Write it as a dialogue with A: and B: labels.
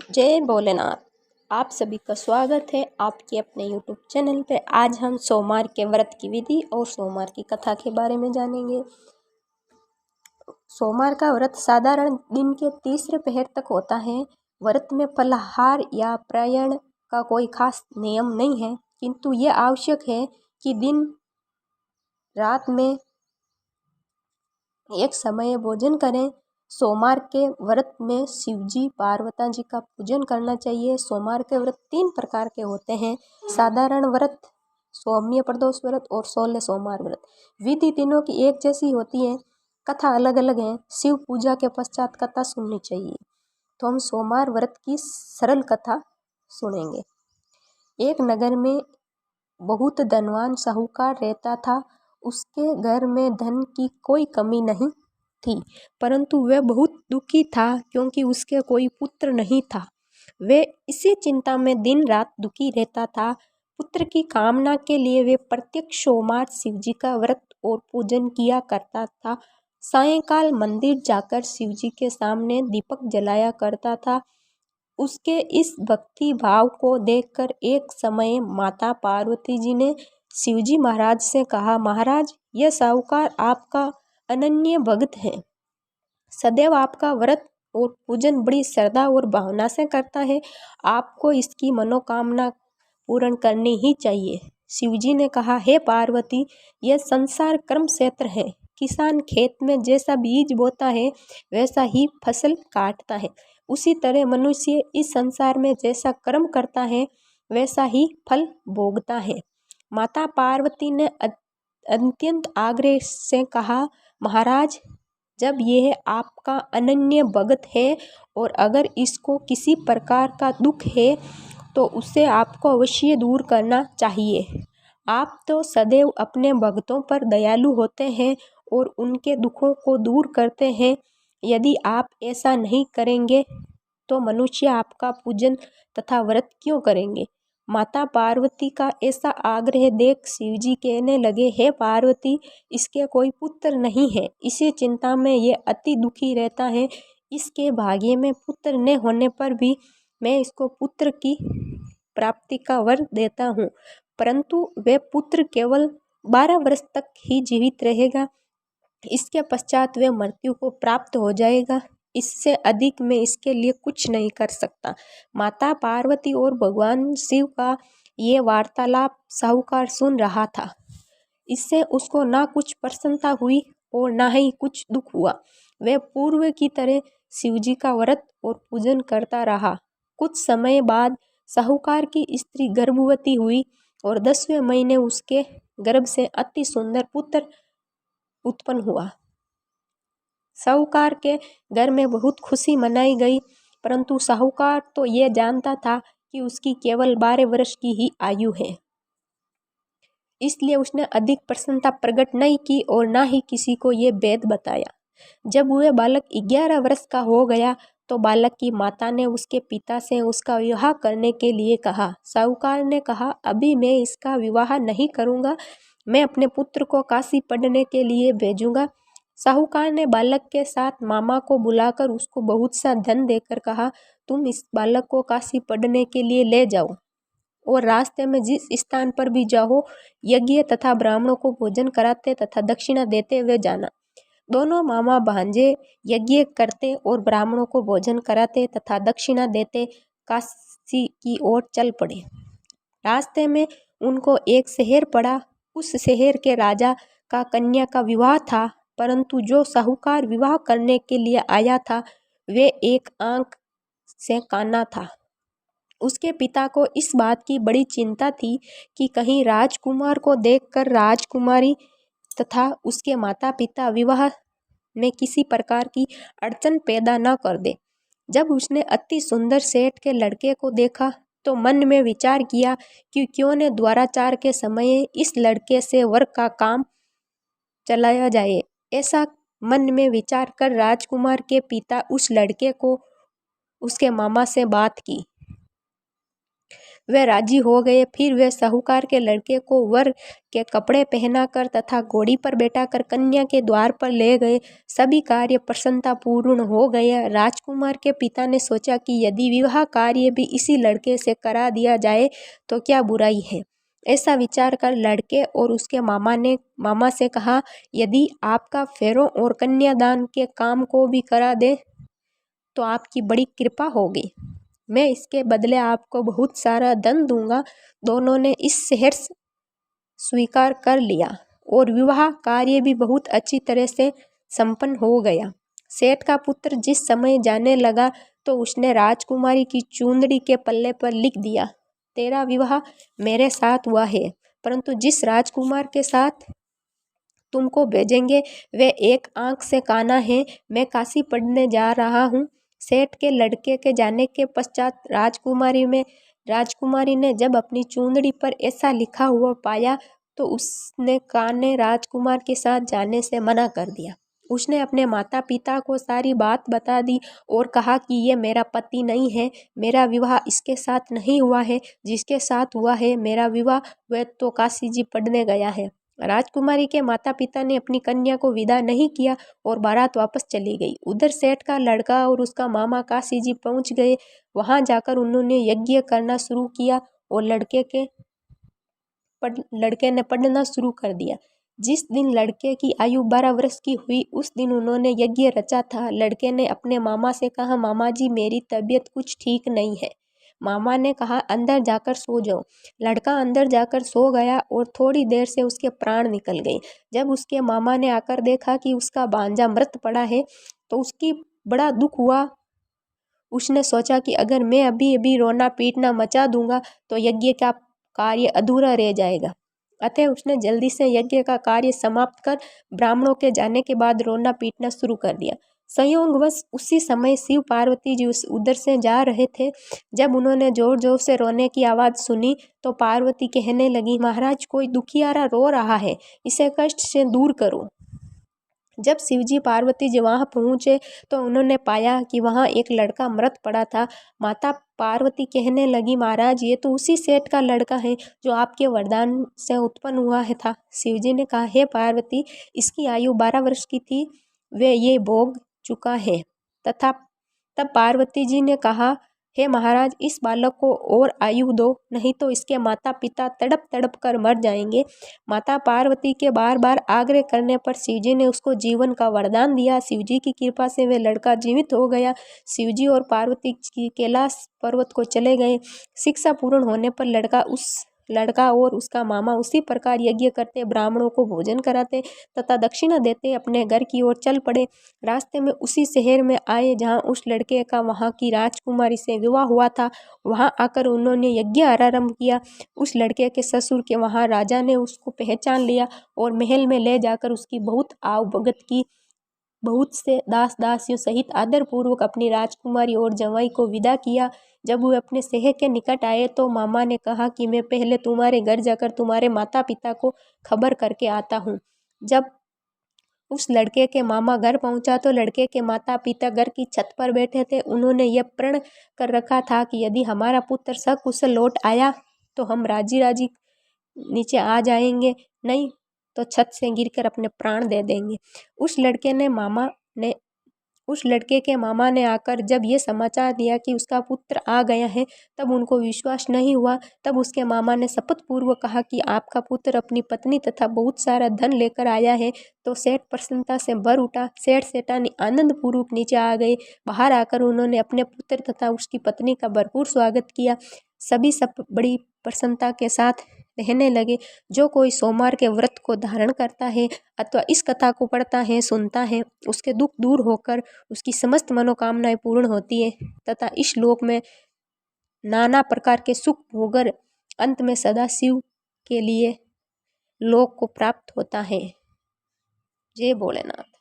A: जय भोलेनाथ। आप सभी का स्वागत है आपके अपने YouTube चैनल पे। आज हम सोमवार के व्रत की विधि और सोमवार की कथा के बारे में जानेंगे। सोमवार का व्रत साधारण दिन के तीसरे पहर तक होता है। व्रत में फलाहार या प्रायण का कोई खास नियम नहीं है, किंतु यह आवश्यक है कि दिन रात में एक समय भोजन करें। सोमवार के व्रत में शिवजी पार्वती जी का पूजन करना चाहिए। सोमवार के व्रत 3 प्रकार के होते हैं: साधारण व्रत, सौम्य प्रदोष व्रत और 16 सोमवार व्रत। विधि तीनों की एक जैसी होती है, कथा अलग अलग है। शिव पूजा के पश्चात कथा सुननी चाहिए। तो हम सोमवार व्रत की सरल कथा सुनेंगे। एक नगर में बहुत धनवान साहूकार रहता था। उसके घर में धन की कोई कमी नहीं थी, परंतु वह बहुत दुखी था क्योंकि उसके कोई पुत्र नहीं था। वह इसी चिंता में दिन रात दुखी रहता था। पुत्र की कामना के लिए वे प्रत्येक सोमवार शिवजी का व्रत और पूजन किया करता था। सायंकाल मंदिर जाकर शिवजी के सामने दीपक जलाया करता था। उसके इस भक्ति भाव को देखकर एक समय माता पार्वती जी ने शिवजी महाराज से कहा, महाराज, यह साहूकार आपका अनन्य भक्त है, सदैव आपका व्रत और पूजन बड़ी श्रद्धा और भावना से करता है। आपको इसकी मनोकामना पूर्ण करनी ही चाहिए। शिवजी ने कहा, हे पार्वती, यह संसार कर्म क्षेत्र है। किसान खेत में जैसा बीज बोता है वैसा ही फसल काटता है। उसी तरह मनुष्य इस संसार में जैसा कर्म करता है वैसा ही फल भोगता है। माता पार्वती ने अत्यंत आग्रह से कहा, महाराज, जब यह आपका अनन्य भक्त है और अगर इसको किसी प्रकार का दुख है तो उसे आपको अवश्य दूर करना चाहिए। आप तो सदैव अपने भक्तों पर दयालु होते हैं और उनके दुखों को दूर करते हैं। यदि आप ऐसा नहीं करेंगे तो मनुष्य आपका पूजन तथा व्रत क्यों करेंगे। माता पार्वती का ऐसा आग्रह देख शिवजी कहने लगे, हे पार्वती, इसके कोई पुत्र नहीं है। इसी चिंता में ये अति दुखी रहता है। इसके भाग्य में पुत्र न होने पर भी मैं इसको पुत्र की प्राप्ति का वर देता हूँ, परंतु वह पुत्र केवल 12 वर्ष तक ही जीवित रहेगा। इसके पश्चात वह मृत्यु को प्राप्त हो जाएगा। इससे अधिक मैं इसके लिए कुछ नहीं कर सकता। माता पार्वती और भगवान शिव का ये वार्तालाप साहूकार सुन रहा था। इससे उसको ना कुछ प्रसन्नता हुई और ना ही कुछ दुख हुआ। वह पूर्व की तरह शिवजी का व्रत और पूजन करता रहा। कुछ समय बाद साहूकार की स्त्री गर्भवती हुई और 10वें महीने उसके गर्भ से अति सुंदर पुत्र उत्पन्न हुआ। साहूकार के घर में बहुत खुशी मनाई गई, परंतु साहूकार तो यह जानता था कि उसकी केवल 12 वर्ष की ही आयु है, इसलिए उसने अधिक प्रसन्नता प्रकट नहीं की और ना ही किसी को ये भेद बताया। जब वह बालक 11 वर्ष का हो गया तो बालक की माता ने उसके पिता से उसका विवाह करने के लिए कहा। साहूकार ने कहा, अभी मैं इसका विवाह नहीं करूँगा, मैं अपने पुत्र को काशी पढ़ने के लिए भेजूँगा। साहूकार ने बालक के साथ मामा को बुलाकर उसको बहुत सा धन देकर कहा, तुम इस बालक को काशी पढ़ने के लिए ले जाओ और रास्ते में जिस स्थान पर भी जाओ, यज्ञ तथा ब्राह्मणों को भोजन कराते तथा दक्षिणा देते हुए जाना। दोनों मामा भांजे यज्ञ करते और ब्राह्मणों को भोजन कराते तथा दक्षिणा देते काशी की ओर चल पड़े। रास्ते में उनको एक शहर पड़ा। उस शहर के राजा का कन्या का विवाह था, परंतु जो साहूकार विवाह करने के लिए आया था वे एक आंख से काना था। उसके पिता को इस बात की बड़ी चिंता थी कि कहीं राजकुमार को देखकर राजकुमारी तथा उसके माता पिता विवाह में किसी प्रकार की अड़चन पैदा न कर दे। जब उसने अति सुंदर सेठ के लड़के को देखा तो मन में विचार किया कि क्यों न द्वाराचार के समय इस लड़के से वर का काम चलाया जाए। ऐसा मन में विचार कर राजकुमार के पिता उस लड़के को उसके मामा से बात की। वे राजी हो गए। फिर वे साहूकार के लड़के को वर के कपड़े पहनाकर तथा घोड़ी पर बैठाकर कन्या के द्वार पर ले गए। सभी कार्य प्रसन्नतापूर्ण हो गए। राजकुमार के पिता ने सोचा कि यदि विवाह कार्य भी इसी लड़के से करा दिया जाए तो क्या बुराई है। ऐसा विचार कर लड़के और उसके मामा ने मामा से कहा, यदि आपका फेरों और कन्यादान के काम को भी करा दे तो आपकी बड़ी कृपा होगी। मैं इसके बदले आपको बहुत सारा धन दूंगा। दोनों ने इस शहर स्वीकार कर लिया और विवाह कार्य भी बहुत अच्छी तरह से संपन्न हो गया। सेठ का पुत्र जिस समय जाने लगा तो उसने राजकुमारी की चुंदड़ी के पल्ले पर लिख दिया, तेरा विवाह मेरे साथ हुआ है, परंतु जिस राजकुमार के साथ तुमको भेजेंगे वे एक आंख से काना है। मैं काशी पढ़ने जा रहा हूँ। सेठ के लड़के के जाने के पश्चात राजकुमारी ने जब अपनी चुंदड़ी पर ऐसा लिखा हुआ पाया तो उसने काने राजकुमार के साथ जाने से मना कर दिया। उसने अपने माता पिता को सारी बात बता दी और कहा कि ये मेरा पति नहीं है, मेरा विवाह इसके साथ नहीं हुआ है, जिसके साथ हुआ है मेरा विवाह वह तो काशी जी पढ़ने गया है। राजकुमारी के माता पिता ने अपनी कन्या को विदा नहीं किया और बारात वापस चली गई। उधर सेठ का लड़का और उसका मामा काशी जी पहुंच गए। वहां जाकर उन्होंने यज्ञ करना शुरू किया और लड़के ने पढ़ना शुरू कर दिया। जिस दिन लड़के की आयु 12 वर्ष की हुई उस दिन उन्होंने यज्ञ रचा था। लड़के ने अपने मामा से कहा, मामा जी मेरी तबीयत कुछ ठीक नहीं है। मामा ने कहा, अंदर जाकर सो जाओ। लड़का अंदर जाकर सो गया और थोड़ी देर से उसके प्राण निकल गए। जब उसके मामा ने आकर देखा कि उसका भांजा मृत पड़ा है तो उसकी बड़ा दुख हुआ। उसने सोचा कि अगर मैं अभी अभी रोना पीटना मचा दूंगा तो यज्ञ का कार्य अधूरा रह जाएगा। अतः उसने जल्दी से यज्ञ का कार्य समाप्त कर ब्राह्मणों के जाने के बाद रोना पीटना शुरू कर दिया। संयोगवश उसी समय शिव पार्वती जी उधर से जा रहे थे। जब उन्होंने जोर जोर से रोने की आवाज़ सुनी तो पार्वती कहने लगी, महाराज कोई दुखियारा रो रहा है, इसे कष्ट से दूर करो। जब शिवजी पार्वती जी वहाँ पहुँचे तो उन्होंने पाया कि वहाँ एक लड़का मृत पड़ा था। माता पार्वती कहने लगी, महाराज ये तो उसी सेठ का लड़का है जो आपके वरदान से उत्पन्न हुआ है था। शिवजी ने कहा, हे पार्वती इसकी आयु 12 वर्ष की थी, वे ये भोग चुका है। तब पार्वती जी ने कहा, हे महाराज इस बालक को और आयु दो, नहीं तो इसके माता पिता तड़प तड़प कर मर जाएंगे। माता पार्वती के बार बार आग्रह करने पर शिवजी ने उसको जीवन का वरदान दिया। शिवजी की कृपा से वह लड़का जीवित हो गया। शिवजी और पार्वती जी कैलाश पर्वत को चले गए। शिक्षा पूर्ण होने पर लड़का और उसका मामा उसी प्रकार यज्ञ करते, ब्राह्मणों को भोजन कराते तथा दक्षिणा देते अपने घर की ओर चल पड़े। रास्ते में उसी शहर में आए जहाँ उस लड़के का वहाँ की राजकुमारी से विवाह हुआ था। वहाँ आकर उन्होंने यज्ञ आरंभ किया। उस लड़के के ससुर के वहाँ राजा ने उसको पहचान लिया और महल में ले जाकर उसकी बहुत आवभगत की। बहुत से दास दासियों सहित आदरपूर्वक अपनी राजकुमारी और जवाई को विदा किया। जब वे अपने शहर के निकट आए तो मामा ने कहा कि मैं पहले तुम्हारे घर जाकर तुम्हारे माता पिता को खबर करके आता हूँ। जब उस लड़के के मामा घर पहुंचा तो लड़के के माता पिता घर की छत पर बैठे थे। उन्होंने यह प्रण कर रखा था कि यदि हमारा पुत्र सकुशल लौट आया तो हम राजी राजी नीचे आ जाएंगे, नहीं तो छत से गिरकर अपने प्राण दे देंगे। उस लड़के के मामा ने आकर जब ये समाचार दिया कि उसका पुत्र आ गया है तब उनको विश्वास नहीं हुआ। तब उसके मामा ने शपथ पूर्वक कहा कि आपका पुत्र अपनी पत्नी तथा बहुत सारा धन लेकर आया है। तो सेठ प्रसन्नता से भर उठा। सेठ सेठानी आनंद पूर्वक नीचे आ गए। बाहर आकर उन्होंने अपने पुत्र तथा उसकी पत्नी का भरपूर स्वागत किया। सभी सब बड़ी प्रसन्नता के साथ रहने लगे। जो कोई सोमवार के व्रत को धारण करता है अथवा इस कथा को पढ़ता है सुनता है उसके दुख दूर होकर उसकी समस्त मनोकामनाएं पूर्ण होती है तथा इस लोक में नाना प्रकार के सुख भोगर अंत में सदा शिव के लिए लोक को प्राप्त होता है। जय भोलेनाथ।